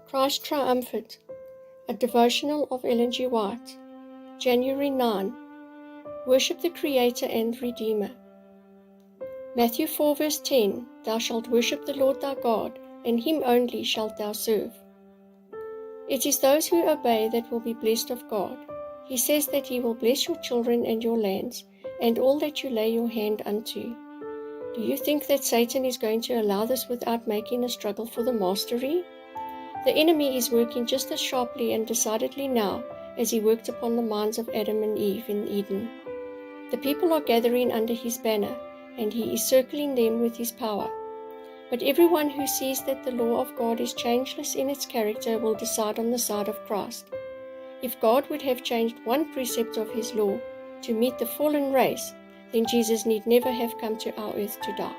Christ Triumphant, a Devotional of Ellen G. White, January 9. Worship the Creator and Redeemer. Matthew 4 verse 10, Thou shalt worship the Lord thy God, and him only shalt thou serve. It is those who obey that will be blessed of God. He says that he will bless your children and your lands, and all that you lay your hand unto. Do you think that Satan is going to allow this without making a struggle for the mastery? The enemy is working just as sharply and decidedly now as he worked upon the minds of Adam and Eve in Eden. The people are gathering under his banner, and he is circling them with his power. But everyone who sees that the law of God is changeless in its character will decide on the side of Christ. If God would have changed one precept of his law to meet the fallen race, then Jesus need never have come to our earth to die.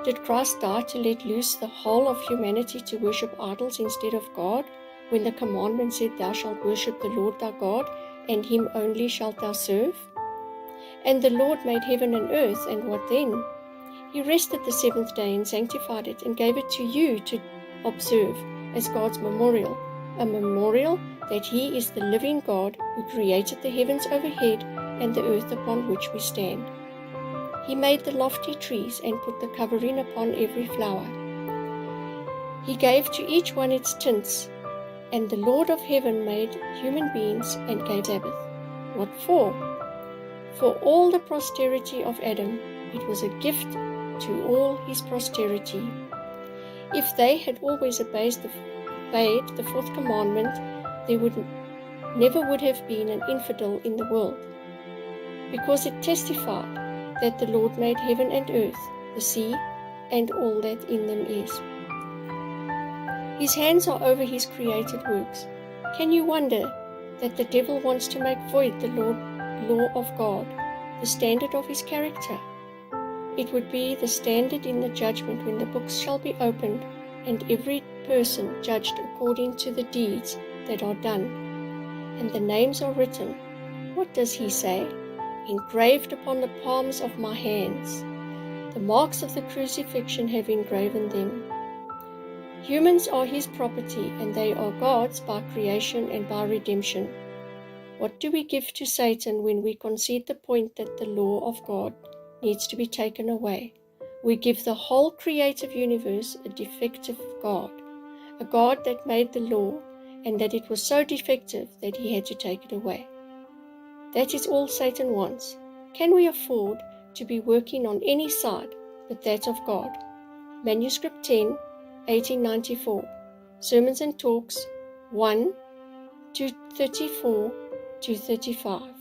Did Christ die to let loose the whole of humanity to worship idols instead of God, when the commandment said, Thou shalt worship the Lord thy God, and him only shalt thou serve? And the Lord made heaven and earth, and what then? He rested the seventh day and sanctified it, and gave it to you to observe as God's memorial, a memorial that he is the living God who created the heavens overhead and the earth upon which we stand. He made the lofty trees and put the covering upon every flower. He gave to each one its tints, and the Lord of heaven made human beings and gave Sabbath. What for? For all the posterity of Adam, it was a gift to all his posterity. If they had always obeyed the fourth commandment, there never would have been an infidel in the world, because it testified that the Lord made heaven and earth, the sea, and all that in them is. His hands are over his created works. Can you wonder that the devil wants to make void the law of God, the standard of his character? It would be the standard in the judgment when the books shall be opened, and every person judged according to the deeds that are done. And the names are written. What does he say? Engraved upon the palms of my hands. The marks of the crucifixion have engraven them. Humans are his property, and they are God's by creation and by redemption. What do we give to Satan when we concede the point that the law of God needs to be taken away? We give the whole creative universe a defective God, a God that made the law, and that it was so defective that he had to take it away. That is all Satan wants. Can we afford to be working on any side but that of God? Manuscript 10, 1894. Sermons and Talks 1, 234 235.